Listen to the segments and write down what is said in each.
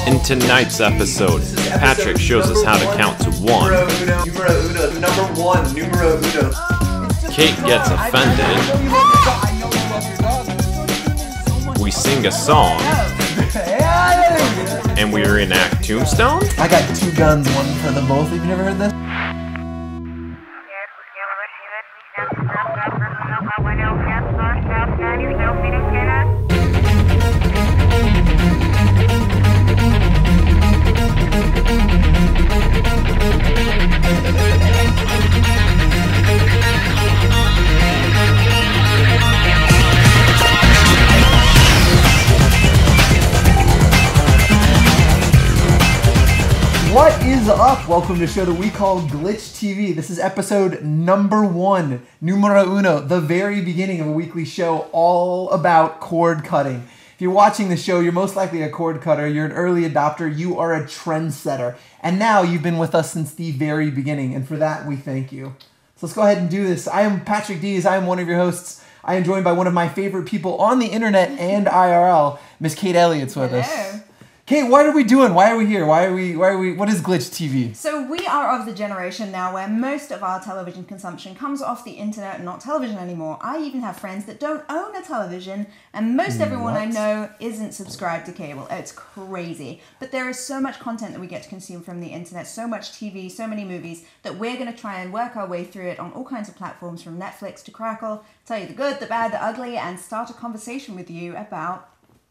In tonight's episode, Patrick shows us how to count to 1. Numero uno, number 1, numero uno. Kate gets offended. We sing a song. And we reenact Tombstone? I got 2 guns, one for the both. Have you never heard this? What is up? Welcome to a show that we call Glitch TV. This is episode number 1, numero uno, the very beginning of a weekly show all about cord cutting. If you're watching the show, you're most likely a cord cutter, you're an early adopter, you are a trendsetter. And now you've been with us since the very beginning, and for that we thank you. So let's go ahead and do this. I am Patrick Dees, I am one of your hosts. I am joined by one of my favorite people on the internet and IRL, Miss Kate Elliott's with us. Kate, what are we doing? Why are we here? Why are we, what is Glitch TV? So we are of the generation now where most of our television consumption comes off the internet and not television anymore. I even have friends that don't own a television, and most everyone I know isn't subscribed to cable. It's crazy. But there is so much content that we get to consume from the internet, so much TV, so many movies, that we're going to try and work our way through it on all kinds of platforms, from Netflix to Crackle, tell you the good, the bad, the ugly, and start a conversation with you about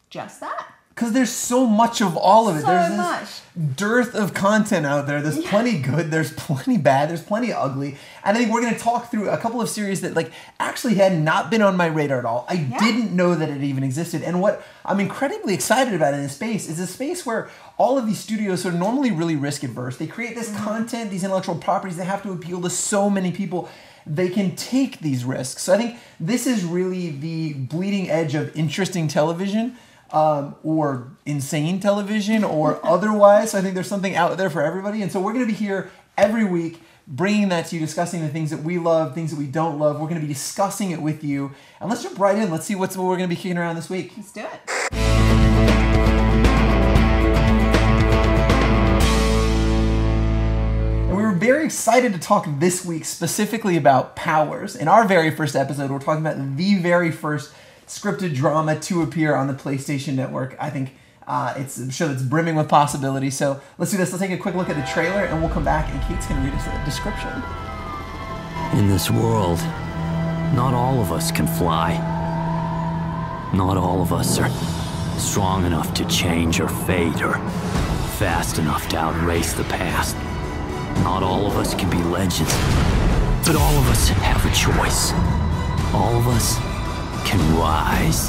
just that. Because there's so much of all of it. So there's much. This dearth of content out there. There's plenty good, there's plenty bad, there's plenty ugly. And I think we're going to talk through a couple of series that actually had not been on my radar at all. I didn't know that it even existed. And what I'm incredibly excited about in this space is a space where all of these studios are normally really risk adverse. They create this content, these intellectual properties, they have to appeal to so many people. They can take these risks. So I think this is really the bleeding edge of interesting television. Or insane television, or otherwise. So I think there's something out there for everybody. And so we're going to be here every week, bringing that to you, discussing the things that we love, things that we don't love. We're going to be discussing it with you. And let's jump right in. Let's see what we're going to be kicking around this week. Let's do it. And we were very excited to talk this week specifically about Powers. In our very first episode, we're talking about the very first scripted drama to appear on the PlayStation Network. I think it's a show that's brimming with possibilities. So let's do this. Let's take a quick look at the trailer, and we'll come back, and Kate's going to read us a description. In this world, not all of us can fly. Not all of us are strong enough to change our fate, or fast enough to outrace the past. Not all of us can be legends, but all of us have a choice. All of us can rise.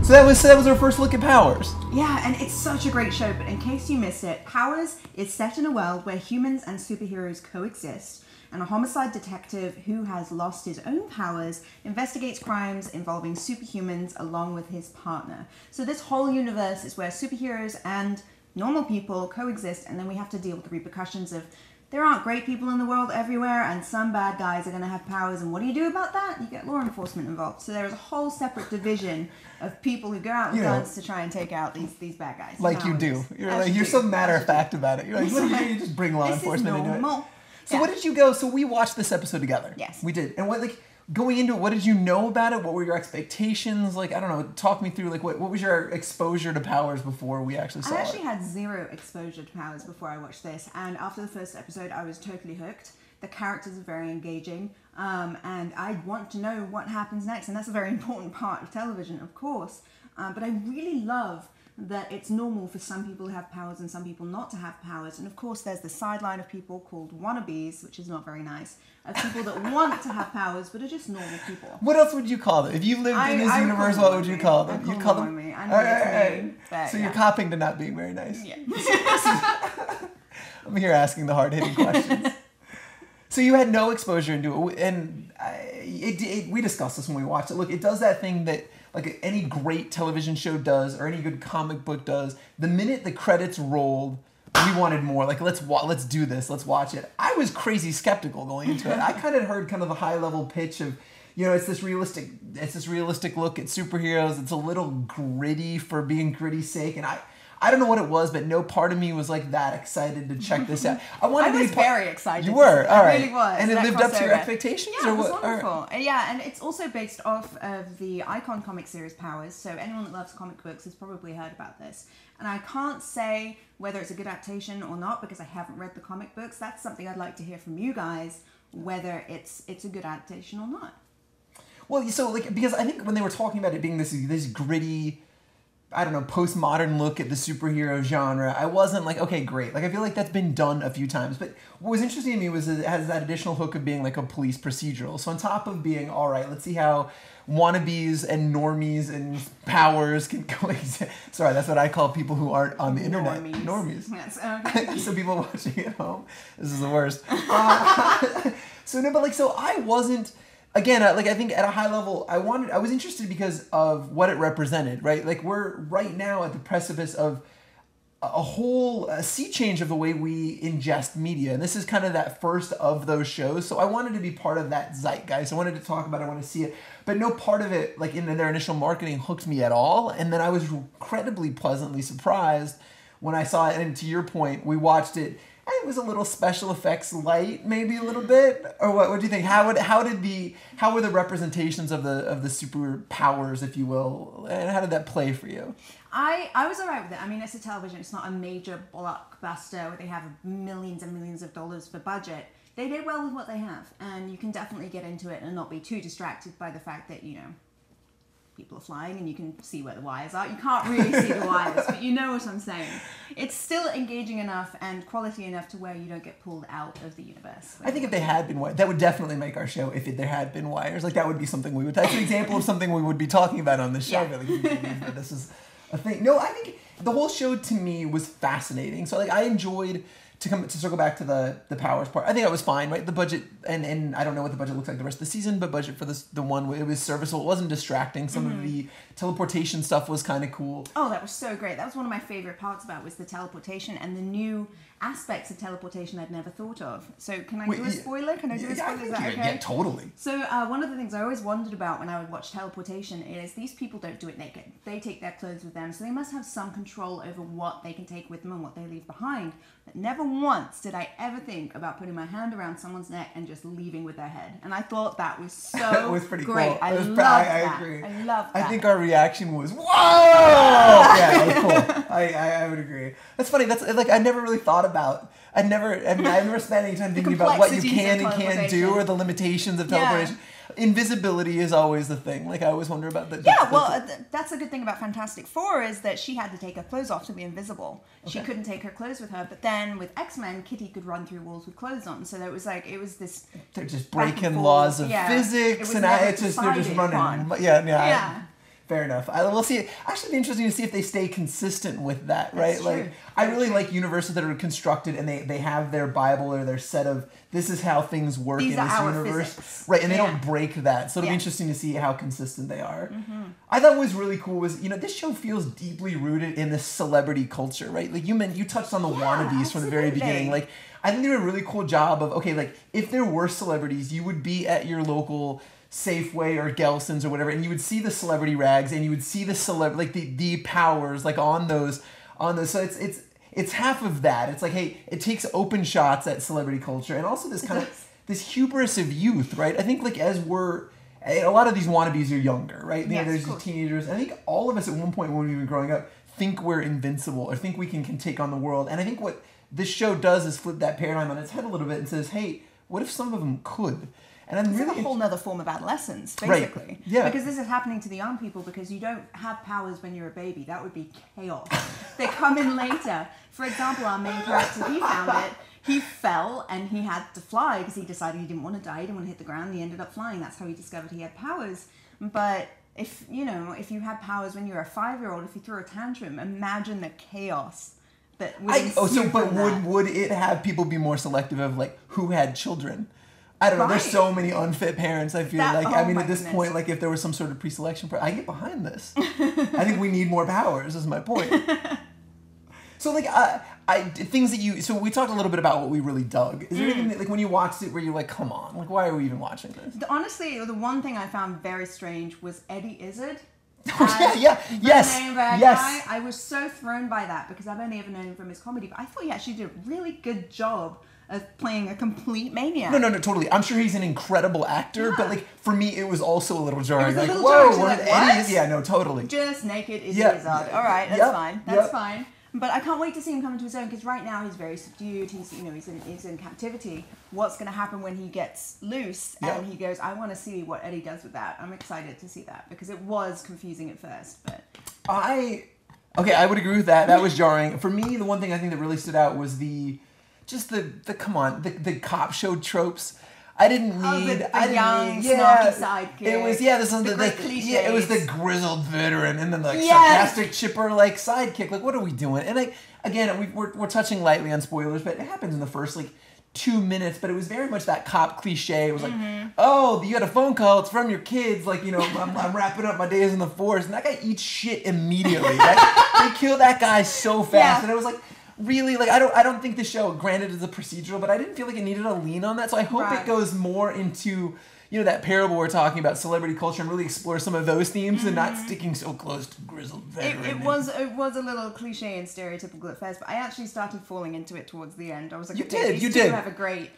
So that was our first look at Powers. Yeah, and it's such a great show, but in case you missed it, Powers is set in a world where humans and superheroes coexist, and a homicide detective who has lost his own powers investigates crimes involving superhumans along with his partner. So this whole universe is where superheroes and normal people coexist, and then we have to deal with the repercussions of there aren't great people in the world everywhere, and some bad guys are going to have powers, and what do you do about that? You get law enforcement involved. So there's a whole separate division of people who go out with guns to try and take out these bad guys. Like you do. You're so matter-of-fact about it. You're like, what do you do? You just bring law enforcement into it. So what did you go? So we watched this episode together. Yes. We did. And going into it, what did you know about it? What were your expectations? I don't know, talk me through, what was your exposure to Powers before we actually saw it? I actually had zero exposure to Powers before I watched this, and after the first episode, I was totally hooked. The characters are very engaging, and I want to know what happens next, and that's a very important part of television, of course. But I really love that it's normal for some people to have powers and some people not to have powers. And of course, there's the sideline of people called wannabes, which is not very nice, of people that want to have powers but are just normal people. What else would you call them? If you lived in this universe, what would you call them? You call them? I know it's mean, but so you're copping to not being very nice. Yeah. I'm here asking the hard-hitting questions. So you had no exposure into it, and we discussed this when we watched it. Look, it does that thing that any great television show does, or any good comic book does. The minute the credits rolled, we wanted more. Let's do this. Let's watch it. I was crazy skeptical going into it. I kind of heard the high level pitch of, it's this realistic look at superheroes. It's a little gritty for being gritty's sake, and I don't know what it was, but no part of me was like that excited to check this out. I was very excited. You were, all right. I really was. And it lived up to your crossover. expectations, Yeah, or it was what? wonderful. Yeah, and it's also based off of the Icon comic series Powers. So anyone that loves comic books has probably heard about this. And I can't say whether it's a good adaptation or not because I haven't read the comic books. That's something I'd like to hear from you guys, whether it's a good adaptation or not. Well, so like because I think when they were talking about it being this gritty, I don't know, postmodern look at the superhero genre, I wasn't like, okay, great. Like I feel like that's been done a few times. But what was interesting to me was that it has that additional hook of being like a police procedural. So on top of being, all right, let's see how wannabes and normies and powers can coexist. Sorry, that's what I call people who aren't on the internet. Normies. Yes, okay. So people watching at home, this is the worst. So no, but like, so I wasn't. Again, like I think at a high level, I was interested because of what it represented, right? Like we're right now at the precipice of a whole sea change of the way we ingest media, and this is kind of that first of those shows. So I wanted to be part of that zeitgeist. I wanted to talk about it. I wanted to see it, but no part of it, like in their initial marketing, hooked me at all. And then I was incredibly pleasantly surprised when I saw it. And to your point, we watched it. It was a little special effects light, maybe a little bit, or what do you think? How were the representations of the superpowers, if you will, and how did that play for you? I was alright with it. I mean, it's a television. It's not a major blockbuster where they have millions and millions of dollars for budget. They did well with what they have, and you can definitely get into it and not be too distracted by the fact that people are flying and you can see where the wires are. You can't really see the wires, but you know what I'm saying. It's still engaging enough and quality enough to where you don't get pulled out of the universe. I think if they had been wires, that would definitely make our show. If there had been wires, like that would be something we would. That's an example of something we would be talking about on this show. Yeah. Really, that this is a thing. No, I think the whole show to me was fascinating. So like I enjoyed. To circle back to the powers part, I think that was fine, right? The budget, and I don't know what the budget looks like the rest of the season, but budget for the one, it was serviceable. It wasn't distracting. Some of the teleportation stuff was kind of cool. Oh, that was so great. That was one of my favorite parts about it, was the teleportation and the new aspects of teleportation I'd never thought of. So can I do a spoiler? Can I do a spoiler? Is that okay? Yeah, totally. So one of the things I always wondered about when I would watch teleportation is these people don't do it naked. They take their clothes with them, so they must have some control over what they can take with them and what they leave behind. But never once did I ever think about putting my hand around someone's neck and just leaving with their head. And I thought that was so it was pretty great. Cool. I loved that. I agree. I loved that. I think our reaction was, whoa! Yeah, it was cool. I would agree. That's funny. That's like I never really thought about. I never spent any time thinking about what you can and can't do or the limitations of teleportation. Invisibility is always the thing. Like I always wonder about that. That's a good thing about Fantastic Four is that she had to take her clothes off to be invisible. Okay. She couldn't take her clothes with her, but then with X-Men, Kitty could run through walls with clothes on. So there was this. They're just breaking laws of physics, and they're just running. Yeah. Fair enough. We'll see. Actually, it'd be interesting to see if they stay consistent with that, right? That's like, true. I really like universes that are constructed and they have their Bible or their set of this is how things work in this universe, physics. Right? And they don't break that. So it'll be interesting to see how consistent they are. Mm-hmm. I thought what was really cool was this show feels deeply rooted in this celebrity culture, right? Like you touched on the wannabes from the very beginning. Like I think they did a really cool job of like if there were celebrities, you would be at your local Safeway or Gelson's or whatever, and you would see the celebrity rags and you would see the powers like on those. So it's half of that. It's like, hey, it takes open shots at celebrity culture and also this kind of this hubris of youth, right? I think like a lot of these wannabes are younger, right? Yes, there's these teenagers. I think all of us at one point when we were growing up think we're invincible or think we can take on the world. And I think what this show does is flip that paradigm on its head a little bit and says, hey, what if some of them could? And I'm it's really like a whole other form of adolescence, basically. Right. Yeah. Because this is happening to the young people because you don't have powers when you're a baby. That would be chaos. They come in later. For example, our main character, he found it. He fell and he had to fly because he decided he didn't want to die. He didn't want to hit the ground. He ended up flying. That's how he discovered he had powers. But if you had powers when you were a 5-year-old, if you threw a tantrum, imagine the chaos that would ensue from that. Would it have people be more selective of like who had children? I don't know. There's so many unfit parents. I feel at this point, like if there was some sort of pre-selection, I get behind this. I think we need more powers. Is my point. So like, things that you. So we talked a little bit about what we really dug. Is there anything that, like when you watched it where you're like, come on, like why are we even watching this? Honestly, the one thing I found very strange was Eddie Izzard. Yes. The main bad guy. I was so thrown by that because I've only ever known him from his comedy, but I thought he actually did a really good job of playing a complete maniac. No, totally. I'm sure he's an incredible actor, but like for me, it was also a little jarring. It was a little whoa, jarring. what? Like, what? Yeah, no, totally. Just naked is Wizard. All right, that's fine. That's fine. But I can't wait to see him come into his own because right now he's very subdued. He's in captivity. What's going to happen when he gets loose and he goes? I want to see what Eddie does with that. I'm excited to see that because it was confusing at first, but I would agree with that. That was jarring for me. The one thing I think that really stood out was the cop show tropes. I didn't need the young snarky sidekick. It was this is it was the grizzled veteran and then like sarcastic chipper like sidekick. Like what are we doing? And we're touching lightly on spoilers, but it happens in the first like 2 minutes. But it was very much that cop cliche. It was like, oh, you got a phone call. It's from your kids. Like I'm wrapping up my days in the forest, and that guy eats shit immediately. They kill that guy so fast, and it was like. Really, like I don't think the show, granted, is a procedural, but I didn't feel like it needed a lean on that. So I hope it goes more into that parable we're talking about, celebrity culture, and really explore some of those themes and not sticking so close to grizzled veteran. It was a little cliche and stereotypical at first, but I actually started falling into it towards the end. I was like, you did have a great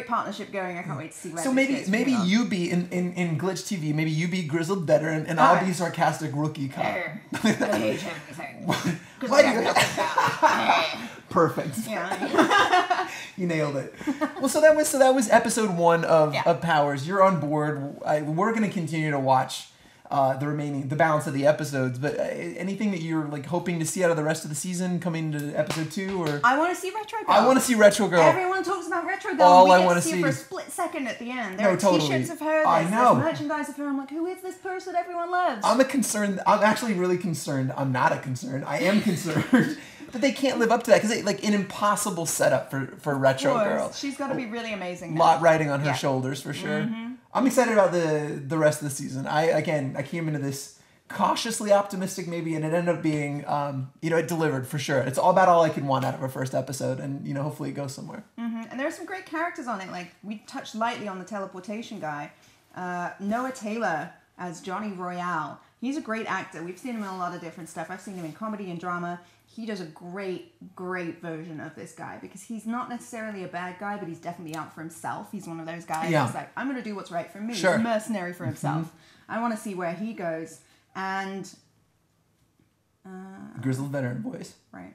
partnership going. I can't wait to see where. So maybe you be in Glitch TV. Maybe you be grizzled veteran, and I'll be sarcastic rookie cop. I hate everything. Perfect. Yeah. You nailed it. Well, so that was episode 1 of Powers. You're on board. We're going to continue to watch the balance of the episodes. But anything that you're like hoping to see out of the rest of the season coming to episode 2, or I want to see Retro Girl. I want to see Retro Girl. Everyone talks about Retro Girl. All we I want to see see for a split second at the end. There are T-shirts of her. I know. There's merchandise of her. I'm like, who is this person everyone loves? I'm actually really concerned. I'm not concerned. I am concerned. That they can't live up to that because like an impossible setup for Retro Girl. She's got to be really amazing. A lot riding on her shoulders for sure. Mm-hmm. I'm excited about the rest of the season. I came into this cautiously optimistic maybe, and it ended up being it delivered for sure. It's all I could want out of our first episode, and hopefully it goes somewhere. Mm-hmm. And there are some great characters on it. Like we touched lightly on the teleportation guy, Noah Taylor as Johnny Royale. He's a great actor. We've seen him in a lot of different stuff. I've seen him in comedy and drama. He does a great version of this guy because he's not necessarily a bad guy, but he's definitely out for himself. He's one of those guys that's like, I'm going to do what's right for me. Sure. He's a mercenary for himself. Mm-hmm. I want to see where he goes. And... Grizzled veteran voice. Right.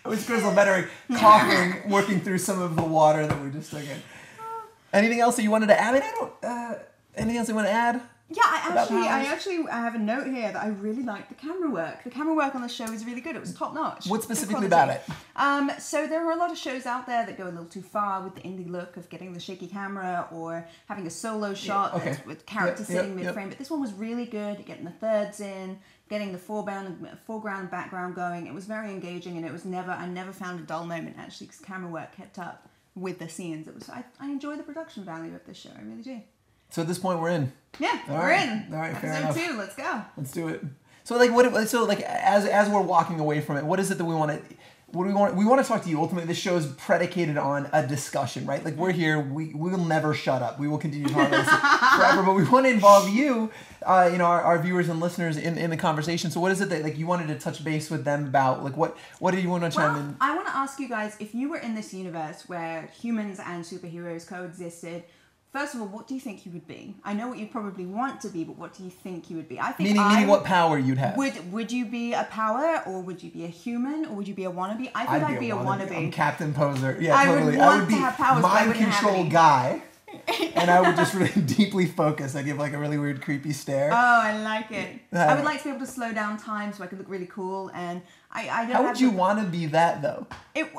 It was Grizzled veteran coughing, working through some of the water that we just took in. Anything else that you wanted to add? Anything else you want to add? Yeah, I have a note here that I really like the camera work. The camera work on the show is really good. It was top notch. What specifically about it? So there are a lot of shows out there that go a little too far with the indie look of getting the shaky camera or having a solo shot with characters sitting mid-frame. But this one was really good, getting the thirds in, getting the foreground, background going. It was very engaging, and I never found a dull moment actually because camera work kept up with the scenes. I enjoy the production value of this show. I really do. So at this point, we're in. Yeah, we're in. All right, fair Episode enough. 2, let's go. Let's do it. So as we're walking away from it, what is it that we want to? What do we want? We want to talk to you. Ultimately, this show is predicated on a discussion, right? Like we're here. We will never shut up. We will continue to talk about this forever. But we want to involve you, our viewers and listeners in the conversation. So what is it that you wanted to touch base with them about? Like what do you want to chime in? I want to ask you guys, if you were in this universe where humans and superheroes coexisted. First of all, what do you think you would be? I know what you probably want to be, but what do you think you would be? I think meaning what power you'd have. Would you be a power, or would you be a human, or would you be a wannabe? I think I'd be a wannabe. I'm Captain Poser. Yeah, totally. I would be a mind control guy. And I would just really deeply focus. I give like a really weird, creepy stare. Oh, I like it. I would like to be able to slow down time so I could look really cool. And I don't. How would you want to be that though?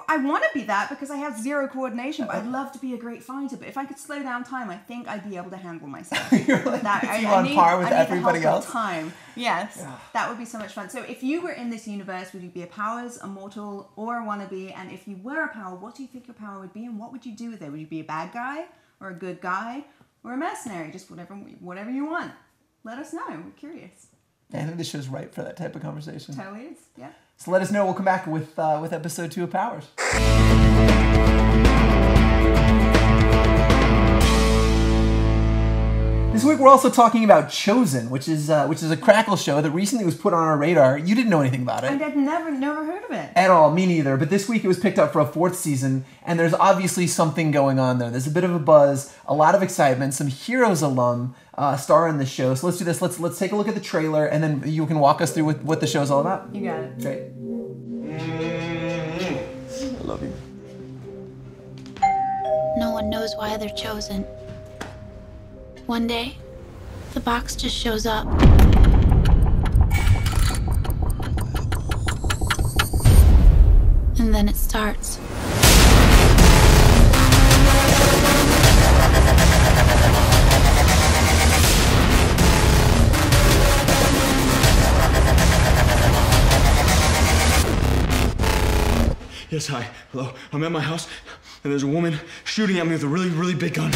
I want to be that because I have zero coordination. But I'd love to be a great fighter. But if I could slow down time, I think I'd be able to handle myself. You're like, on par with everybody else. Time. Yes, that would be so much fun. So if you were in this universe, would you be a powers, a mortal, or a wannabe? And if you were a power, what do you think your power would be, and what would you do with it? Would you be a bad guy? Or a good guy, or a mercenary, just whatever you want. Let us know. We're curious. Yeah, I think this show's right for that type of conversation. Totally is. Yeah. So let us know. We'll come back with episode 2 of Powers. This week we're also talking about Chosen, which is a Crackle show that recently was put on our radar. You didn't know anything about it. I had never heard of it. At all, me neither. But this week it was picked up for a 4th season, and there's obviously something going on there. There's a bit of a buzz, a lot of excitement, some Heroes alum star in the show. So let's do this. Let's take a look at the trailer, and then you can walk us through what the show's all about. You got it. Great. I love you. No one knows why they're chosen. One day, the box just shows up. And then it starts. Yes, hi. Hello. I'm at my house, and there's a woman shooting at me with a really, really big gun.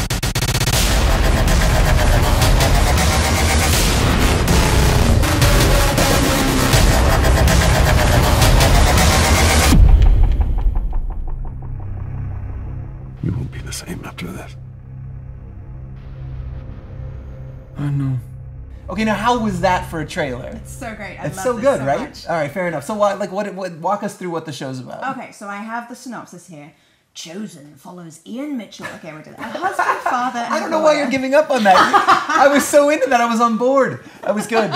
You won't be the same after this. I know. Okay, now how was that for a trailer? It's so great. I It's love so this good, so right? much. All right, fair enough. So, what walk us through what the show's about? Okay, so I have the synopsis here. Chosen follows Ian Mitchell. Okay, we're doing that. A husband, father, and I don't know why you're giving up on that. I was so into that. I was on board. That was good.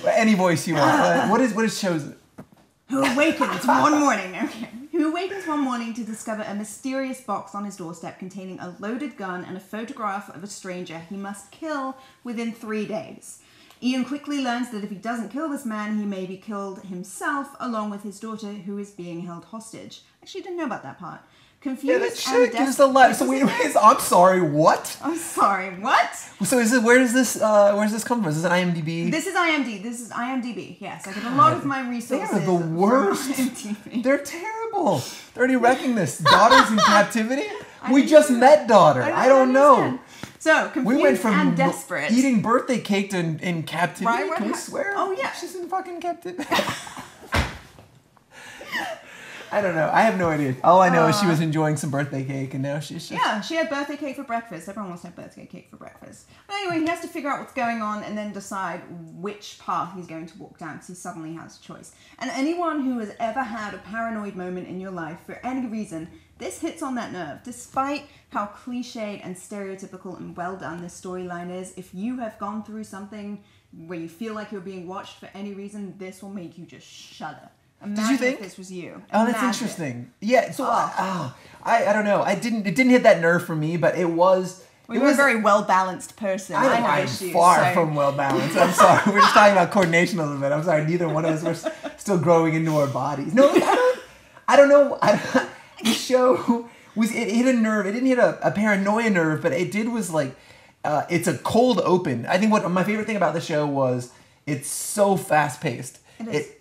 Any voice you want. What is Chosen? Who awakens one morning. Okay. Who awakens one morning to discover a mysterious box on his doorstep containing a loaded gun and a photograph of a stranger he must kill within 3 days. Ian quickly learns that if he doesn't kill this man, he may be killed himself along with his daughter, who is being held hostage. Actually, didn't know about that part. Confused That and shit gives desperate. the life. So wait, I'm sorry. What? I'm sorry. What? So is it? Where's this come from? Is this an IMDb? This is IMDb. Yes, I get a lot of my They resources. are the worst. From IMDb. They're terrible. They're already wrecking this. Daughters in captivity. We just met daughter. I don't know. understand. So confused We went from and desperate. eating birthday cake to in captivity. Right, Can we right. swear? Oh, yeah. She's in fucking captivity. I don't know. I have no idea. All I know is she was enjoying some birthday cake, and now she's just... Yeah, she had birthday cake for breakfast. Everyone wants to have birthday cake for breakfast. But anyway, he has to figure out what's going on and then decide which path he's going to walk down because he suddenly has a choice. And anyone who has ever had a paranoid moment in your life for any reason, this hits on that nerve. Despite how cliched and stereotypical and well done this storyline is, if you have gone through something where you feel like you're being watched for any reason, this will make you just shudder. Imagine you think? if this was you. Oh, that's Imagine. interesting. Yeah, so I don't know. It didn't hit that nerve for me, but it was... Well, you're a very well-balanced person. I have I'm issues. far so- from well balanced. I'm sorry. We're just talking about coordination a little bit. I'm sorry. Neither one of us were still growing into our bodies. No, I don't know. The show was it hit a nerve. It didn't hit a paranoia nerve, but it did was like it's a cold open. I think what my favorite thing about the show was it's so fast paced.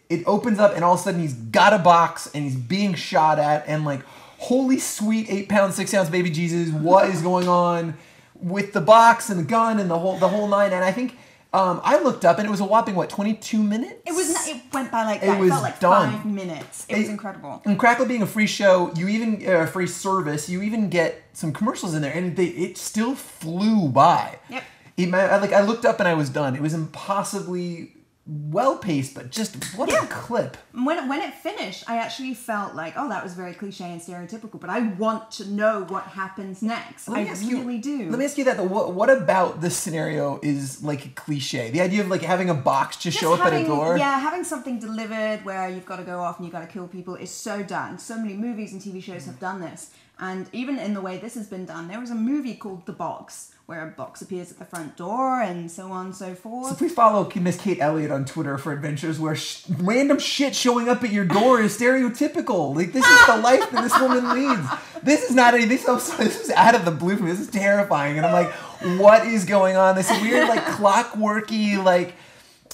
It opens up and all of a sudden he's got a box and he's being shot at and like holy sweet 8-pound 6-ounce baby Jesus, what is going on with the box and the gun and the whole nine? And I think I looked up and it was a whopping 22 minutes. It went by like It that. It was felt like done. 5 minutes. It was incredible. And Crackle being a free show, you even a free service, you even get some commercials in there, and it still flew by. Yep. I looked up and I was done. It was impossibly well paced, but just what a clip. When it finished, I actually felt like, oh, that was very cliche and stereotypical, but I want to know what happens next. I really do. Let me ask you that though. What about this scenario is like a cliche? The idea of like having a box just show up at a door. Yeah, having something delivered where you've got to go off and you've got to kill people is so done. So many movies and TV shows have done this. And even in the way this has been done, there was a movie called The Box, where a box appears at the front door and so on and so forth. So please follow Miss Kate Elliott on Twitter for adventures where random shit showing up at your door is stereotypical. Like, this is the life that this woman leads. This is not any. This is out of the blue for me. This is terrifying. And I'm like, what is going on? This weird, like, clockworky, like,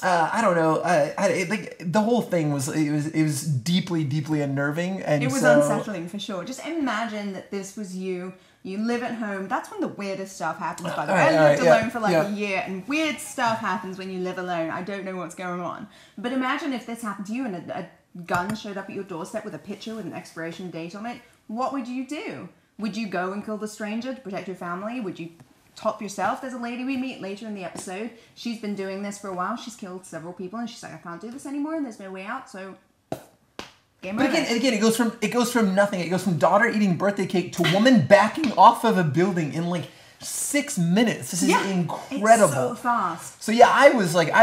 I don't know. Like the whole thing was it was deeply, deeply unnerving, and it was unsettling for sure. Just imagine that this was you. You live at home. That's when the weirdest stuff happens, by the way. I lived alone for like a year, and weird stuff happens when you live alone. I don't know what's going on. But imagine if this happened to you and a gun showed up at your doorstep with a picture with an expiration date on it. What would you do? Would you go and kill the stranger to protect your family? Would you top yourself. There's a lady we meet later in the episode. She's been doing this for a while. She's killed several people, and she's like, I can't do this anymore, and there's no way out. So, game over. But again, it goes from nothing. It goes from daughter eating birthday cake to woman backing off of a building in like 6 minutes. This is incredible. It's so fast. So yeah, I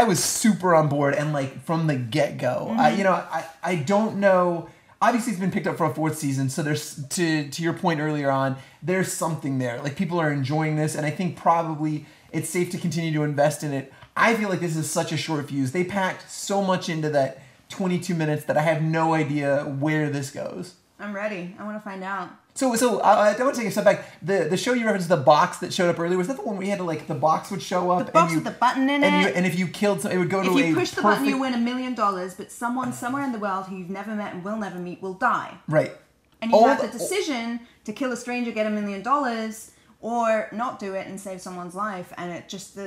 was super on board, and like from the get-go. I don't know. Obviously, it's been picked up for a 4th season, so there's to your point earlier on, there's something there. Like, people are enjoying this, and I think probably it's safe to continue to invest in it. I feel like this is such a short fuse. They packed so much into that 22 minutes that I have no idea where this goes. I'm ready. I want to find out. So I want to take a step back. The show you referenced, the box that showed up earlier, was that the one where you had to, like, the box would show up? The box with the button in it. And if you killed someone, it would go to a If you push the button, you win $1 million, but someone somewhere in the world who you've never met and will never meet will die. Right. And you have the decision to kill a stranger, get $1 million, or not do it and save someone's life. And it just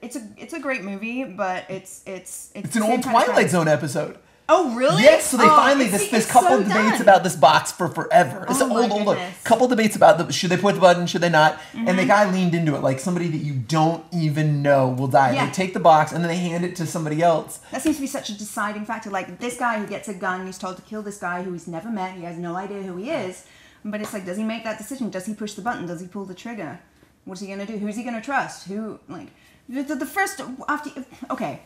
it's a great movie, but it's an old Twilight Zone episode. Oh, really? Yes, so they finally, this couple of debates about this box for forever. It's old, couple debates about should they put the button, should they not? Mm-hmm. And the guy leaned into it, like somebody that you don't even know will die. Yeah. They take the box and then they hand it to somebody else. That seems to be such a deciding factor. Like, this guy who gets a gun, he's told to kill this guy who he's never met, he has no idea who he is. But it's like, does he make that decision? Does he push the button? Does he pull the trigger? What's he going to do? Who's he going to trust? Who, like, the first, after, okay.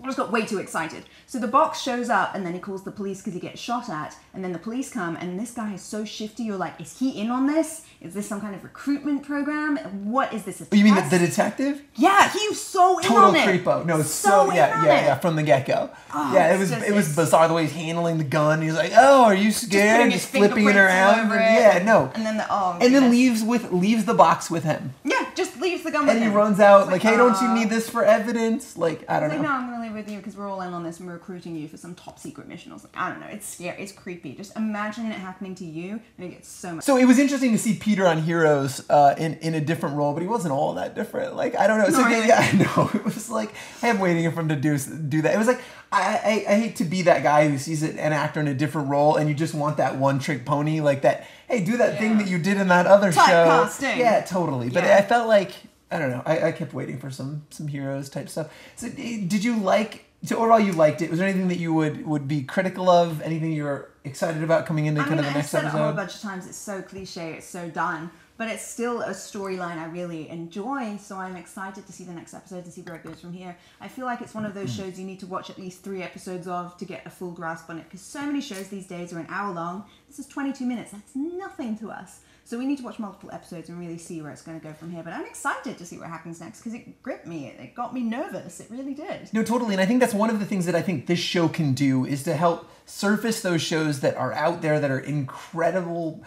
I just got way too excited. So the box shows up, and then he calls the police because he gets shot at, and then the police come, and this guy is so shifty, you're like, is he in on this? Is this some kind of recruitment program? What is this, a test? You mean the detective? Yeah, he was so in on it. Total creepo. No, so yeah, from the get-go. Oh, yeah, it was bizarre the way he's handling the gun. He's like, oh, are you scared? Just flipping it around. Yeah, no. And then then leaves the box with him. Yeah, just leaves the gun with him. And he runs out like, hey, don't you need this for evidence? Like, I don't know. No, I'm going to leave with you because we're all in on this and we're recruiting you for some top secret mission or something. I don't know. It's scary. It's creepy. Just imagine it happening to you, and it gets so much. So it was interesting to see Peter on Heroes in a different role, but he wasn't all that different. Like, I don't know. So really? Yeah, I know. It was like, I am waiting for him to do that. It was like, I hate to be that guy who sees an actor in a different role and you just want that one trick pony, like that, hey, do that thing that you did in that other show. Typecasting. Yeah, totally. But I felt like, I don't know, I kept waiting for some Heroes type stuff. So did you like, overall you liked it? Was there anything that you would be critical of? Anything you were excited about coming into kind of the next episode? I've said it a whole bunch of times, it's so cliche, it's so done. But it's still a storyline I really enjoy, so I'm excited to see the next episode, to see where it goes from here. I feel like it's one of those shows you need to watch at least 3 episodes of to get a full grasp on it, because so many shows these days are an hour long. This is 22 minutes. That's nothing to us. So we need to watch multiple episodes and really see where it's going to go from here. But I'm excited to see what happens next because it gripped me. It got me nervous. It really did. No, totally. And I think that's one of the things that I think this show can do is to help surface those shows that are out there that are incredible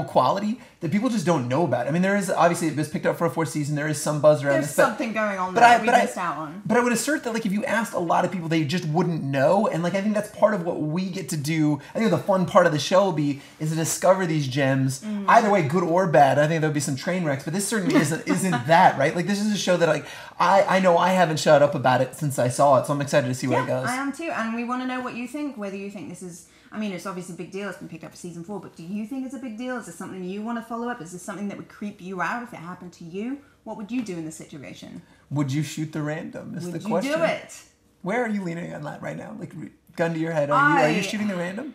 quality that people just don't know about. I mean, there is, obviously, it was picked up for a 4th season. There is some buzz around this. There's something going on that we missed out on. But I would assert that, like, if you asked a lot of people, they just wouldn't know. And, like, I think that's part of what we get to do. I think the fun part of the show will be is to discover these gems, either way, good or bad. I think there'll be some train wrecks, but this certainly isn't that, right? Like, this is a show that, like, I know I haven't shut up about it since I saw it, so I'm excited to see where it goes. I am too, and we want to know what you think, whether you think this is, I mean, it's obviously a big deal, it's been picked up for season 4, but do you think it's a big deal? Is this something you want to follow up? Is this something that would creep you out if it happened to you? What would you do in this situation? Would you shoot the random is the question. Would you do it? Where are you leaning on that right now? Like, gun to your head, are you shooting the random?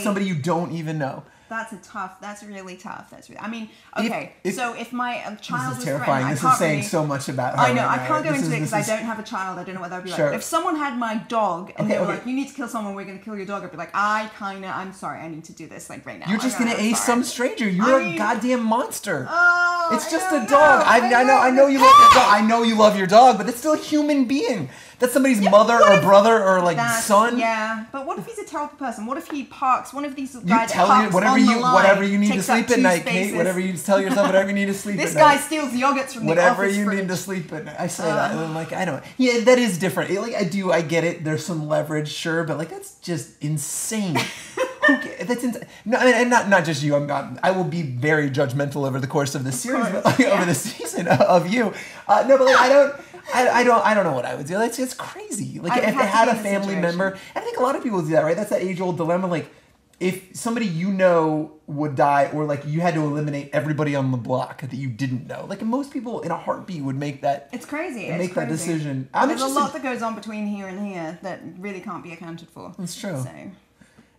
Somebody you don't even know. That's really tough. I mean, okay, so if my child was terrifying. threatened, this is saying so much about her. I know, I can't go into it because I don't have a child. I don't know what that would be like. But if someone had my dog and they were like, you need to kill someone, we're going to kill your dog, I'd be like, I'm sorry, I need to do this, like, right now. You're just going to ace some stranger. You're a goddamn monster. Oh, it's just a dog. I know you love your dog. I know you love your dog, but it's still a human being. That's somebody's mother or brother or like son. Yeah, but what if he's a terrible person? What if he parks one of these guys whatever you need to sleep at night, Kate. Whatever you tell yourself, whatever you need to sleep at night. This guy steals yogurts from the office Whatever you need to sleep at night. I say that, and I'm like, I don't. Yeah, that is different. Like I get it. There's some leverage, sure, but like that's just insane. No, and not just you. I will be very judgmental over the course of the series, over the season of you. No, but like, I don't know what I would do. It's crazy. Like if they had a family member, I think a lot of people do that, right? That's that age-old dilemma. Like, if somebody you know would die, or like you had to eliminate everybody on the block that you didn't know, like most people in a heartbeat would make that. It's crazy. Make that decision. There's a lot that goes on between here and here that really can't be accounted for. That's true. So.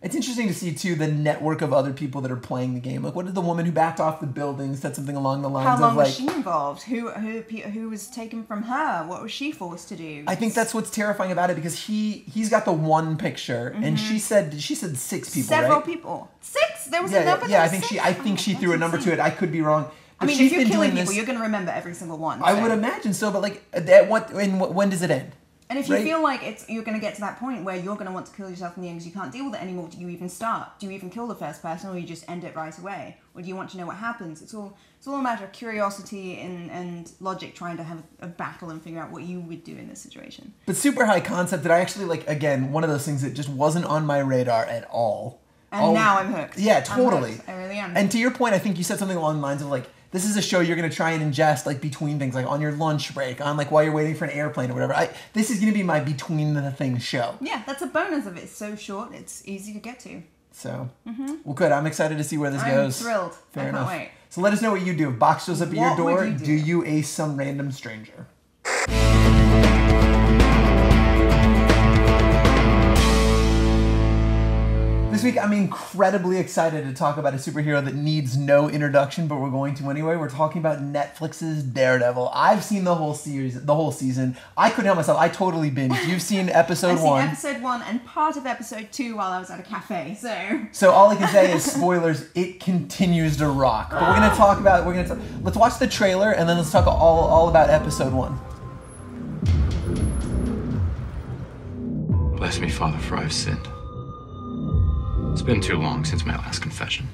It's interesting to see too the network of other people that are playing the game. Like, what did the woman who backed off the building said something along the lines of like, how long was she involved? Who was taken from her? What was she forced to do? I think that's what's terrifying about it, because he's got the one picture, and she said 6 people. Several right? people. 6. There was yeah, a number. Yeah, I think she threw a number to it. I could be wrong. But I mean, if you're killing people, you're going to remember every single one. I would imagine so, but like, when does it end? And if you feel like you're going to get to that point where you're going to want to kill yourself in the end because you can't deal with it anymore, do you even start? Do you even kill the first person, or you just end it right away? Or do you want to know what happens? It's all a matter of curiosity and logic, trying to have a battle and figure out what you would do in this situation. But super high concept that I actually like. Again, one of those things that just wasn't on my radar at all. And now I'm hooked. Yeah, totally. I really am. And to your point, I think you said something along the lines of like, this is a show you're going to try and ingest like between things, like on your lunch break, on like while you're waiting for an airplane or whatever. This is going to be my between the things show. Yeah, that's a bonus of it. It's so short, it's easy to get to. So, well, good. I'm excited to see where this goes. I'm thrilled. Fair I enough. can't wait. So let us know what you do. If Box shows up at your door, would you do? you ace some random stranger? This week, I'm incredibly excited to talk about a superhero that needs no introduction, but we're going to anyway. We're talking about Netflix's Daredevil. I've seen the whole season. I couldn't help myself. I totally binged. You've seen episode 1. I've seen episode 1 and part of episode 2 while I was at a cafe. So all I can say is spoilers. It continues to rock. But we're gonna talk about. Let's watch the trailer and then let's talk all about episode 1. Bless me, Father, for I've sinned. It's been too long since my last confession.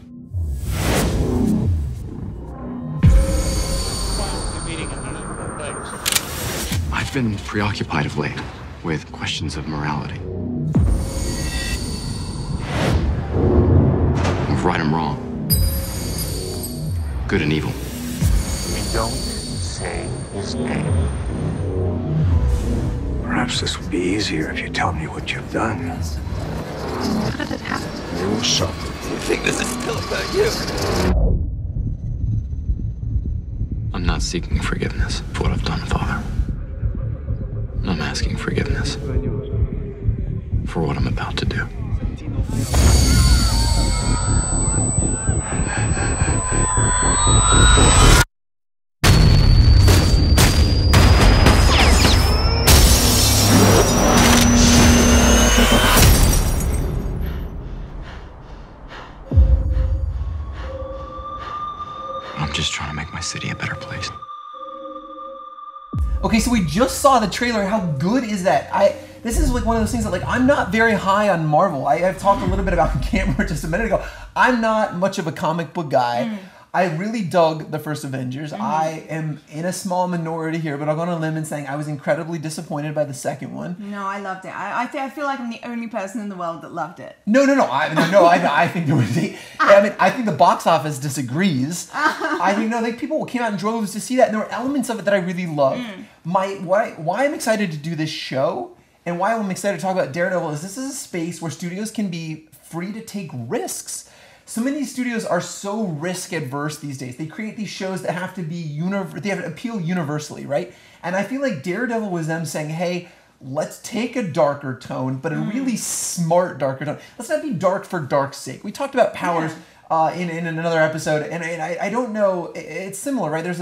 I've been preoccupied of late with questions of morality. Of right and wrong. Good and evil. Don't say his name. Perhaps this would be easier if you tell me what you've done. How did it happen? You were something. You think this is still about you? I'm not seeking forgiveness for what I've done, Father. I'm asking forgiveness for what I'm about to do. I'm just trying to make my city a better place. Okay, so we just saw the trailer. How good is that? This is like one of those things that like I'm not very high on Marvel. I've talked a little bit about camera just a minute ago. I'm not much of a comic book guy. I really dug the first Avengers. I am in a small minority here, but I'll go on a limb in saying I was incredibly disappointed by the second one. No, I loved it. I feel like I'm the only person in the world that loved it. No. I think there was I think the box office disagrees. I think people came out in droves to see that, and there were elements of it that I really loved. Why I'm excited to do this show and why I'm excited to talk about Daredevil is this is a space where studios can be free to take risks. So many of these studios are so risk adverse these days. They create these shows that have to be they have to appeal universally, right? And I feel like Daredevil was them saying, hey, let's take a darker tone, but a really smart darker tone. Let's not be dark for dark's sake. We talked about powers in another episode, and I don't know. It's similar, right? There's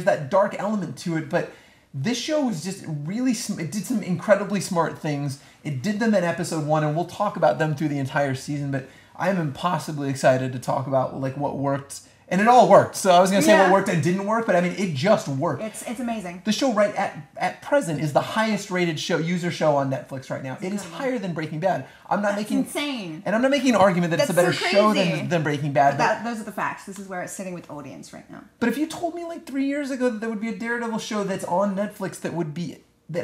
that dark element to it, but this show was just really. It did some incredibly smart things. It did them in episode 1, and we'll talk about them through the entire season. But I am impossibly excited to talk about like what worked, and it all worked. So I was gonna say what worked and didn't work, but I mean it just worked. It's amazing. The show right at present is the highest rated user show on Netflix right now. It is higher than Breaking Bad. That's insane. And I'm not making an argument that it's a better show than Breaking Bad. But those are the facts. This is where it's sitting with audience right now. But if you told me like 3 years ago that there would be a Daredevil show that's on Netflix that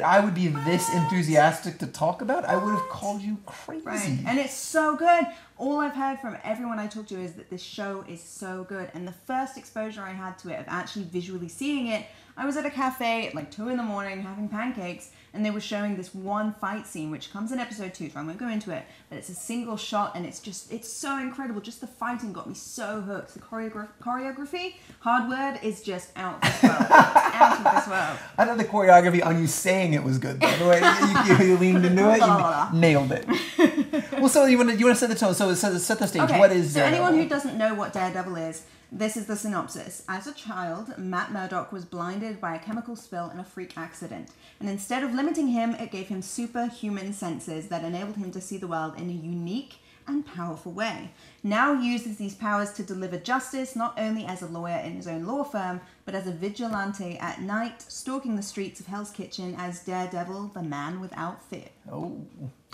I would be this enthusiastic to talk about, I would have called you crazy. Right. And it's so good. All I've heard from everyone I talk to is that this show is so good. And the first exposure I had to it of actually visually seeing it, I was at a cafe at like 2 in the morning having pancakes, and they were showing this one fight scene, which comes in episode 2, so I won't go into it, but it's a single shot, and it's so incredible. Just the fighting got me so hooked. The choreography, hard word, is just out of this world. Out of this world. I thought the choreography on you saying it was good, by the way. You leaned into it, you nailed it. Well, so you want to set the tone, so set the stage. Okay, What is so Daredevil? anyone who doesn't know what Daredevil is, this is the synopsis. As a child, Matt Murdock was blinded by a chemical spill in a freak accident. And instead of limiting him, it gave him superhuman senses that enabled him to see the world in a unique and powerful way. Now he uses these powers to deliver justice, not only as a lawyer in his own law firm, but as a vigilante at night, stalking the streets of Hell's Kitchen as Daredevil, the man without fear. Oh.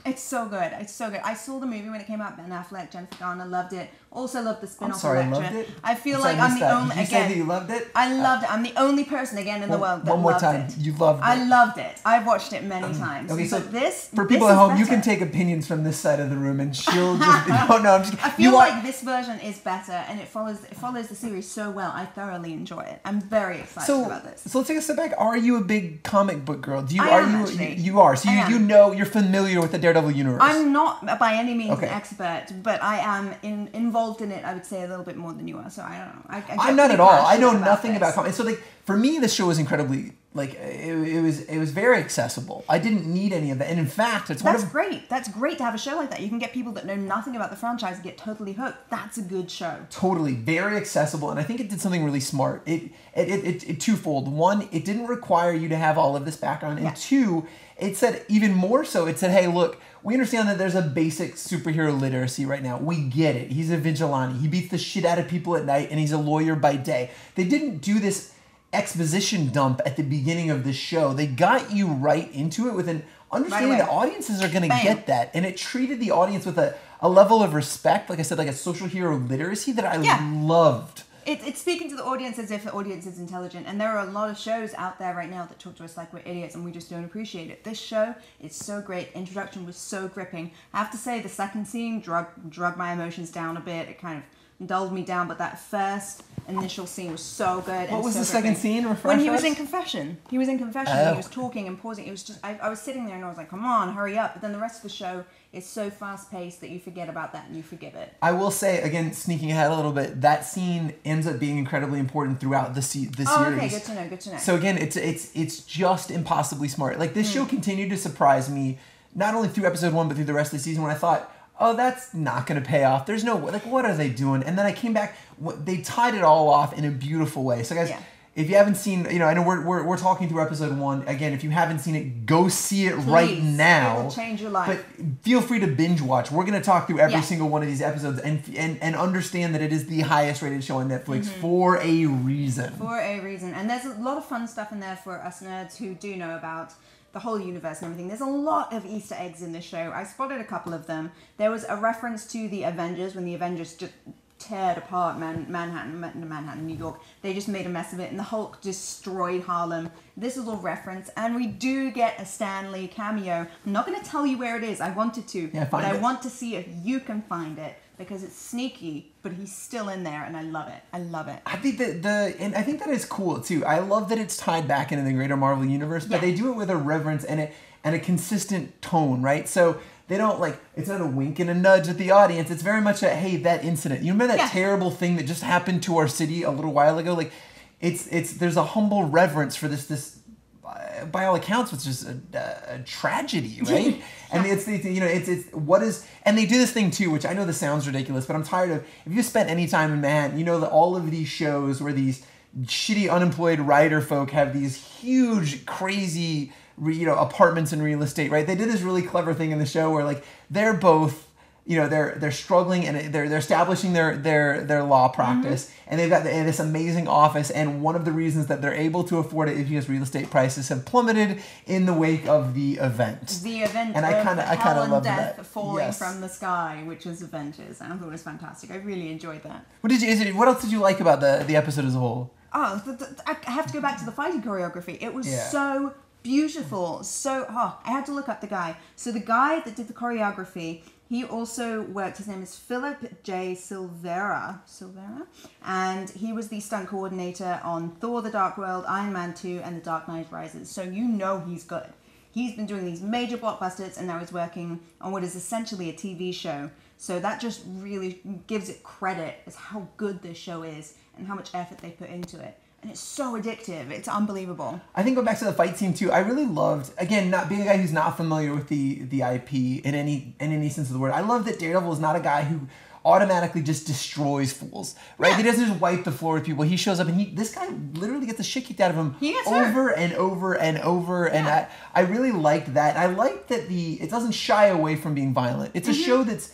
It's so good. It's so good. I saw the movie when it came out. Ben Affleck, Jennifer Garner, loved it. Also loved the spin-off. I'm sorry, Electra. loved it? I feel I'm sorry, like I'm the that. only. Did you again, say that you loved it? I loved it. I'm the only person again in the world that one more loved time. it. You loved it. I loved it. I've watched it many times. Okay, so but this for people this at home, is you can better. take opinions from this side of the room, and she'll just no. I'm just. I feel like this version is better, and it follows the series so well. I thoroughly enjoy it. I'm very excited about this. So let's take a step back. Are you a big comic book girl? Do you? I Are am, you? actually. You are. So I you am. know you're familiar with the Daredevil universe. I'm not by any means Okay. an expert, but I am involved in it. I would say a little bit more than you are. So I don't know. I'm not at all. I know passionate nothing this. about comics. So like for me, the show was incredibly like it was very accessible. I didn't need any of that, and in fact, it's one That's of great. That's great to have a show like that. You can get people that know nothing about the franchise and get totally hooked. That's a good show. totally very accessible, and I think it did something really smart. It twofold. One, it didn't require you to have all of this background, and two, it said even more so. It said, hey, look. We understand that there's a basic superhero literacy right now. We get it. He's a vigilante. He beats the shit out of people at night, and he's a lawyer by day. They didn't do this exposition dump at the beginning of the show. They got you right into it with an understanding that audiences are going to get that. And it treated the audience with a level of respect, like I said, like a social hero literacy that I loved. It's speaking to the audience as if the audience is intelligent, and there are a lot of shows out there right now that talk to us like we're idiots and we just don't appreciate it. This show is so great. Introduction was so gripping. I have to say the second scene drug my emotions down a bit. It kind of dulled me down, but that first initial scene was so good. What was so the second gripping. scene? Refresh When he was us? in confession. He was in confession. He was talking and pausing. It was just I was sitting there and I was like, come on, hurry up. But then the rest of the show is so fast paced that you forget about that and you forgive it. I will say, again, sneaking ahead a little bit, that scene ends up being incredibly important throughout the series. Oh, okay, good to know, good to know. So again, it's just impossibly smart. Like this show continued to surprise me, not only through episode 1, but through the rest of the season when I thought, oh, that's not going to pay off. There's no, like, what are they doing? And then I came back, they tied it all off in a beautiful way. So guys, if you haven't seen, I know we're talking through episode 1. Again, if you haven't seen it, go see it right now. It will change your life. But feel free to binge watch. We're going to talk through every single one of these episodes and understand that it is the highest rated show on Netflix for a reason. For a reason. And there's a lot of fun stuff in there for us nerds who do know about the whole universe and everything. There's a lot of Easter eggs in this show. I spotted a couple of them. There was a reference to the Avengers when the Avengers just teared apart Manhattan, New York. They just made a mess of it, and the Hulk destroyed Harlem. This is all reference, and we do get a Stan Lee cameo. I'm not going to tell you where it is. I wanted to, but I want to see if you can find it because it's sneaky, but he's still in there, and I love it. I love it. I think and I think that is cool too. I love that it's tied back into the greater Marvel universe, but they do it with a reverence and a consistent tone, right? So they don't it's not a wink and a nudge at the audience. It's very much a, hey, that incident. You remember that terrible thing that just happened to our city a little while ago? Like, it's there's a humble reverence for this by all accounts, it's just a tragedy, right? And it's what is, and they do this thing too, which I know this sounds ridiculous, but I'm tired of, if you spent any time in Manhattan, you know that all of these shows where these shitty unemployed writer folk have these huge, crazy, apartments and real estate, right? They did this really clever thing in the show where they're both, they're struggling and they're establishing their law practice, and they've got this amazing office. And one of the reasons that they're able to afford it is because real estate prices have plummeted in the wake of the event. And I kind of love death that. falling from the sky, which was Avengers. I thought it was fantastic. I really enjoyed that. What else did you like about the episode as a whole? Oh, I have to go back to the fighting choreography. It was so beautiful. I had to look up the guy. So the guy that did the choreography, He also worked, his name is Philip J. Silvera, and he was the stunt coordinator on Thor: The Dark World, Iron Man 2, and The Dark Knight Rises. So you know he's good. He's been doing these major blockbusters, and now he's working on what is essentially a TV show. So that just really gives it credit as how good this show is and how much effort they put into it. And it's so addictive. It's unbelievable. I think going back to the fight scene too, I really loved, again, not being a guy who's not familiar with the IP in any sense of the word. I love that Daredevil is not a guy who automatically just destroys fools, right? Yeah. He doesn't just wipe the floor with people. He shows up and this guy literally gets the shit kicked out of him over and over and over. Yeah. And I really liked that. I liked that it doesn't shy away from being violent. It's a show that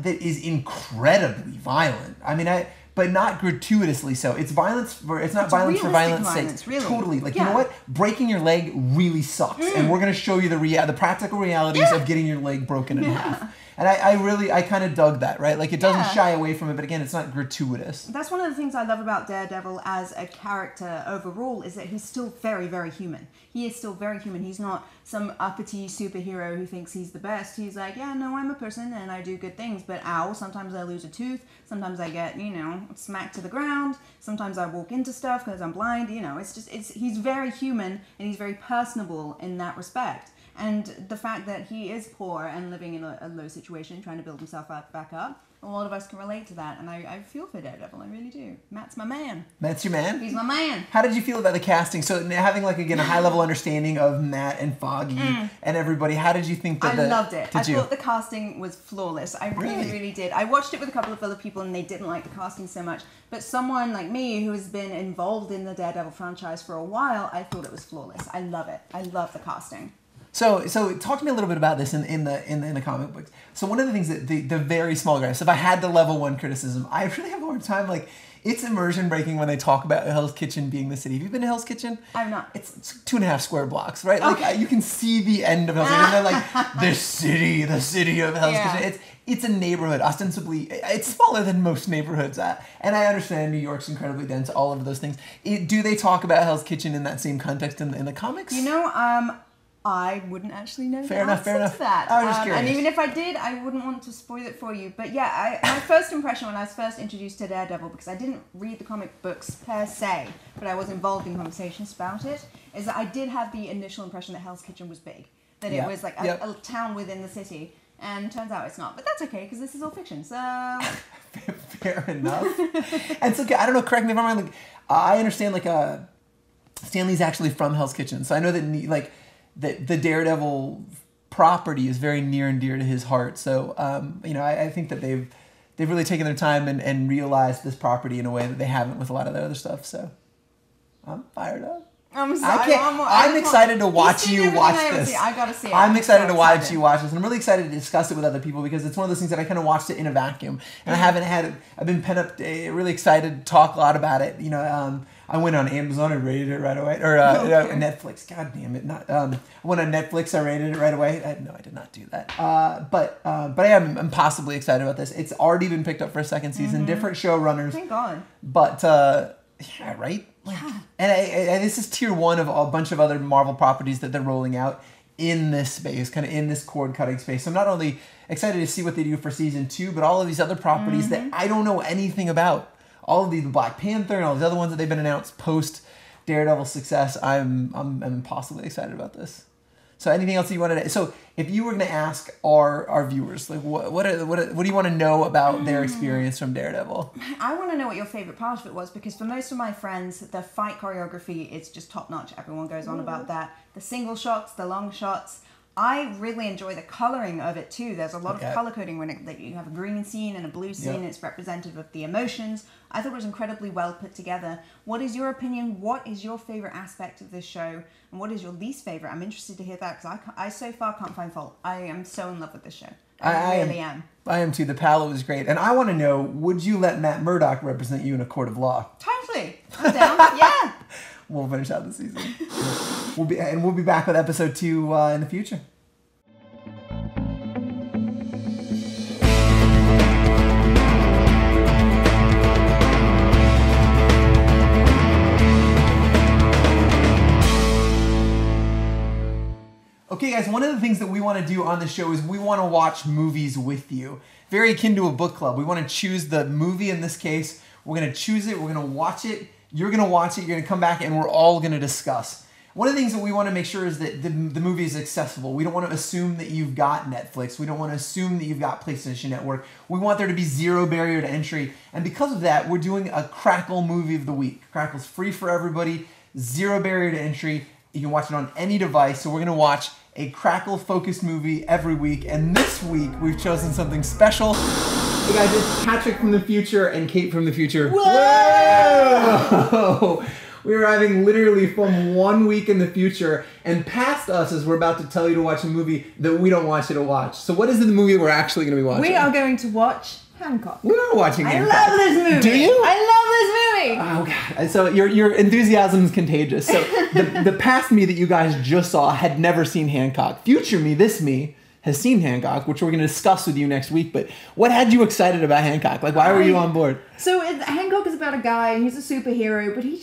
is incredibly violent. I mean, but not gratuitously so. It's violence it's not violence for violence sake. Really. Totally. Like, you know what? Breaking your leg really sucks. And we're going to show you the practical realities of getting your leg broken in half. And I kind of dug that, right? Like, it doesn't shy away from it, but again, it's not gratuitous. That's one of the things I love about Daredevil as a character overall, is that he's still very, very human. He is still very human. He's not some uppity superhero who thinks he's the best. He's like, yeah, no, I'm a person and I do good things, but ow, sometimes I lose a tooth. Sometimes I get, smacked to the ground. Sometimes I walk into stuff because I'm blind. He's very human and he's very personable in that respect. And the fact that he is poor and living in a low situation, trying to build himself back up, a lot of us can relate to that. And I feel for Daredevil, I really do. Matt's my man. Matt's your man? He's my man. How did you feel about the casting? So having, a high-level understanding of Matt and Foggy and everybody, how did you think that I loved it. I thought the casting was flawless. I really, really did. I watched it with a couple of other people and they didn't like the casting so much. But someone like me who has been involved in the Daredevil franchise for a while, I thought it was flawless. I love it. I love the casting. So talk to me a little bit about this in the comic books. So one of the things that the very small guys, if I had the level 1 criticism, I really have a hard time, it's immersion breaking when they talk about Hell's Kitchen being the city. Have you been to Hell's Kitchen? I've not. It's 2.5 square blocks, right? Okay. You can see the end of Hell's Kitchen. And they're the city of Hell's Kitchen. It's a neighborhood. Ostensibly, it's smaller than most neighborhoods. And I understand New York's incredibly dense, all of those things. Do they talk about Hell's Kitchen in that same context in the comics? I wouldn't actually know fair enough. to that. I was just curious. And even if I did, I wouldn't want to spoil it for you. But yeah, my first impression when I was first introduced to Daredevil, because I didn't read the comic books per se, but I was involved in conversations about it, is that I did have the initial impression that Hell's Kitchen was big. That it was like a town within the city. And turns out it's not. But that's okay, because this is all fiction, so... Fair enough. And so, I don't know, correct me if I'm wrong, I understand, Stan Lee's actually from Hell's Kitchen. So I know that, the Daredevil property is very near and dear to his heart. So, I think that they've really taken their time and realized this property in a way that they haven't with a lot of their other stuff. So, I'm fired up. I'm sorry. I'm excited to watch you watch this. I gotta see it. I'm excited to watch you watch this. And I'm really excited to discuss it with other people because it's one of those things that I kind of watched it in a vacuum. And I've been pent up, really excited to talk a lot about it. I went on Amazon and rated it right away. Or Netflix. God damn it. I went on Netflix, I rated it right away. No, I did not do that. But I'm possibly excited about this. It's already been picked up for a second season. Different showrunners. Thank God. But, yeah, right? And this is tier 1 of a bunch of other Marvel properties that they're rolling out in this space, kind of in this cord-cutting space. So I'm not only excited to see what they do for season 2, but all of these other properties that I don't know anything about. All of the Black Panther and all these other ones that they've been announced post Daredevil success. I'm impossibly excited about this. So anything else that you wanted to... So if you were going to ask our viewers, what do you want to know about their experience from Daredevil? I want to know what your favorite part of it was, because for most of my friends, the fight choreography is just top notch. Everyone goes on about that. The single shots, the long shots. I really enjoy the coloring of it too. There's a lot of color coding when you have a green scene and a blue scene. It's representative of the emotions. I thought it was incredibly well put together. What is your opinion? What is your favorite aspect of this show? And what is your least favorite? I'm interested to hear that, because I so far can't find fault. I am so in love with this show. I really am. I am too. The palette was great. And I want to know, would you let Matt Murdock represent you in a court of law? Totally. I'm down. Yeah. We'll finish out the season. We'll be back with episode 2 in the future. Okay guys, one of the things that we want to do on the show is we want to watch movies with you. Very akin to a book club. We want to choose the movie in this case. We're going to choose it. We're going to watch it. You're going to watch it. You're going to come back, and we're all going to discuss. One of the things that we want to make sure is that the movie is accessible. We don't want to assume that you've got Netflix. We don't want to assume that you've got PlayStation Network. We want there to be zero barrier to entry. And because of that, we're doing a Crackle movie of the week. Crackle's free for everybody, zero barrier to entry. You can watch it on any device. So we're going to watch a Crackle-focused movie every week. And this week, we've chosen something special. Hey guys, it's Patrick from the future and Kate from the future. Whoa! We're arriving literally from 1 week in the future, and past us as we're about to tell you to watch a movie that we don't want you to watch. So what is the movie we're actually going to be watching? We are going to watch Hancock. We are watching Hancock. I love this movie. Do you? I love this movie. Oh god! So your enthusiasm is contagious. So the past me that you guys just saw had never seen Hancock. Future me, this me, has seen Hancock, which we're going to discuss with you next week. But what had you excited about Hancock? Like, why were you on board? So Hancock is about a guy. He's a superhero, but he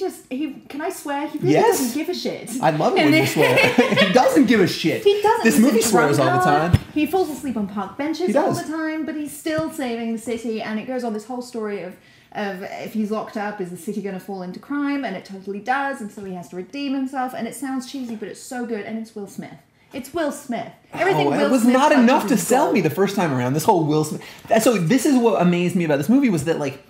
can I swear? He really doesn't give a shit. I love it when you swear. He doesn't give a shit. He doesn't. This movie swears all the time. He falls asleep on park benches all the time, but he's still saving the city. And it goes on this whole story of if he's locked up, is the city going to fall into crime? And it totally does. And so he has to redeem himself. And it sounds cheesy, but it's so good. And it's Will Smith. It's Will Smith. Everything Will Smith. It was not enough to sell me the first time around. This whole Will Smith. So this is what amazed me about this movie was that, like,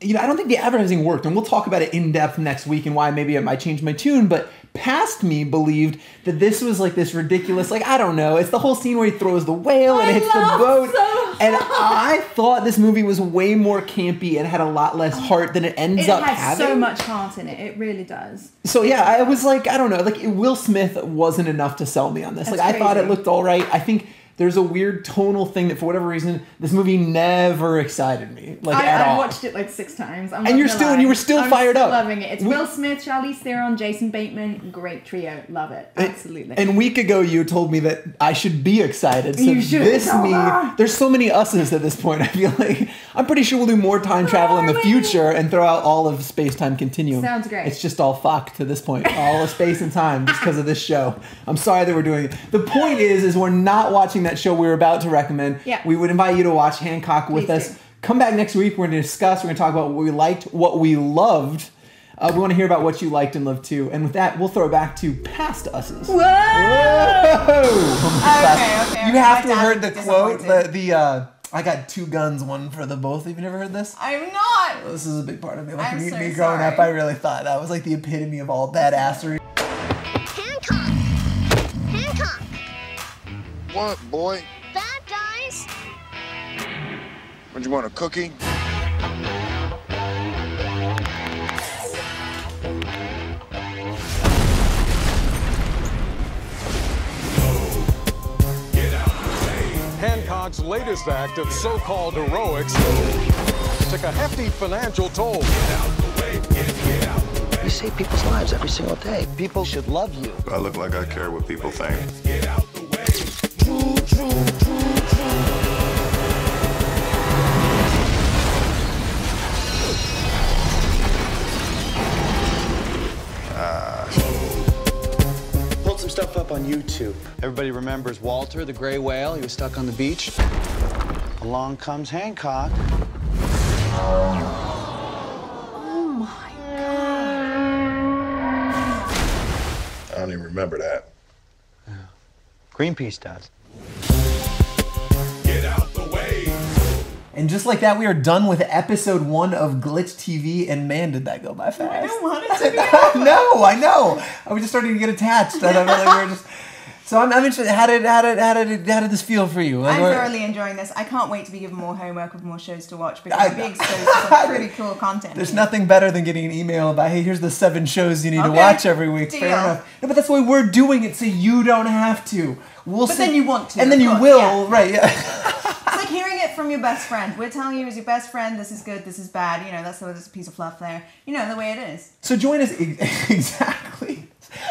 you know, I don't think the advertising worked, and we'll talk about it in depth next week and why maybe I might change my tune. But past me believed that this was like this ridiculous, like, I don't know. It's the whole scene where he throws the whale and hits the boat. And I thought this movie was way more campy and had a lot less heart than it ends up having. It has so much heart in it. It really does. So yeah, I was like, I don't know. Like, Will Smith wasn't enough to sell me on this. That's like, crazy. I thought it looked all right. I think there's a weird tonal thing that for whatever reason, this movie never excited me. Like, at all. I watched it like 6 times. And you were still fired up. I'm loving it. It's Will Smith, Charlize Theron, Jason Bateman. Great trio. Love it. Absolutely. And a week ago, you told me that I should be excited. So you should. There's so many us's at this point. I feel like I'm pretty sure we'll do more time travel in the future and throw out all of space-time continuum. Sounds great. It's just all fuck to this point. All of space and time just because of this show. I'm sorry that we're doing it. The point is we're not watching that show we were about to recommend. Yeah. We would invite you to watch Hancock with us. Do. Come back next week. We're going to discuss. We're going to talk about what we liked, what we loved. We want to hear about what you liked and loved too. And with that, we'll throw it back to past us's. Whoa! Okay. You have to have heard the quote. I got 2 guns, one for the both. Have you never heard this? I'm not. This is a big part of me. Like, I'm me so growing sorry. up, I really thought that was like the epitome of all badassery. Hancock! Hancock! What, boy? Bad guys! Would you want a cookie? Hancock's latest act of so-called heroics took a hefty financial toll. You save people's lives every single day. People should love you. I look like I care what people think. Pulled some stuff up on YouTube. Everybody remembers Walter, the gray whale. He was stuck on the beach. Along comes Hancock. Oh my God. I don't even remember that. Yeah. Greenpeace does. Get out the way. And just like that, we are done with episode 1 of Glitch TV. And man, did that go by fast. I don't want it to be No, I know. I was just starting to get attached. I felt like we were just... So I'm interested. How did this feel for you? I'm thoroughly enjoying this. I can't wait to be given more homework with more shows to watch because I'm being exposed to some pretty cool content. There's nothing better than getting an email about, hey, here's the 7 shows you need to watch every week. Deal. Fair enough. No, but that's why we're doing it, so you don't have to. Then you want to. And then you will, right? Yeah. It's like hearing it from your best friend. We're telling you as your best friend, this is good, this is bad. You know, that's a piece of fluff there. You know, the way it is. So join us, exactly.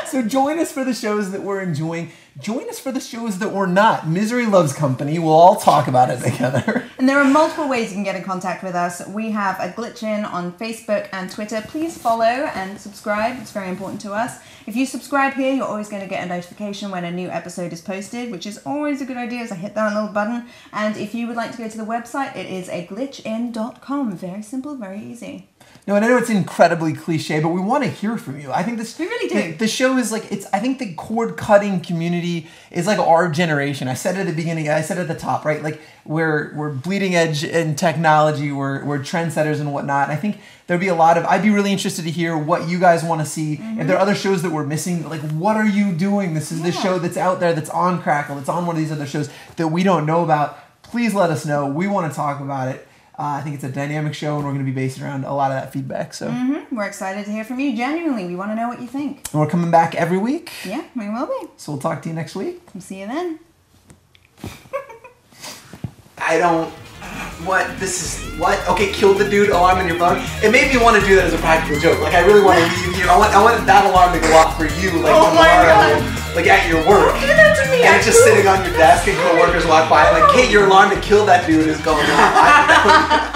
So join us for the shows that we're enjoying. join us for the shows that we're not. Misery Loves Company. We'll all talk about it together. And there are multiple ways you can get in contact with us. We have a Glitch In on Facebook and Twitter. Please follow and subscribe. It's very important to us. If you subscribe here, you're always going to get a notification when a new episode is posted, which is always a good idea, so hit that little button. And if you would like to go to the website, it is aglitchin.com. Very simple, very easy. No, and I know it's incredibly cliche, but we want to hear from you. I think this. We really do. The show is like, I think the cord cutting community is like our generation. I said it at the beginning. I said it at the top, right? Like we're bleeding edge in technology. We're trendsetters and whatnot. I think there'd be a lot of. I'd be really interested to hear what you guys want to see. Mm-hmm. If there are other shows that we're missing, like what are you doing? This is the show that's out there, that's on Crackle, that's on one of these other shows that we don't know about. Please let us know. We want to talk about it. I think it's a dynamic show, and we're going to be based around a lot of that feedback. So we're excited to hear from you. Genuinely, we want to know what you think. And we're coming back every week. Yeah, we will be. So we'll talk to you next week. We'll see you then. I don't. What? This is what? Okay, kill the dude. Alarm in your phone. It made me want to do that as a practical joke. Like I really want to leave you. I want that alarm to go off for you. Like tomorrow, like at your work. Do that to me. And it's just sitting on your desk, and coworkers walk by, like, "Kate, your alarm to kill that dude is going off."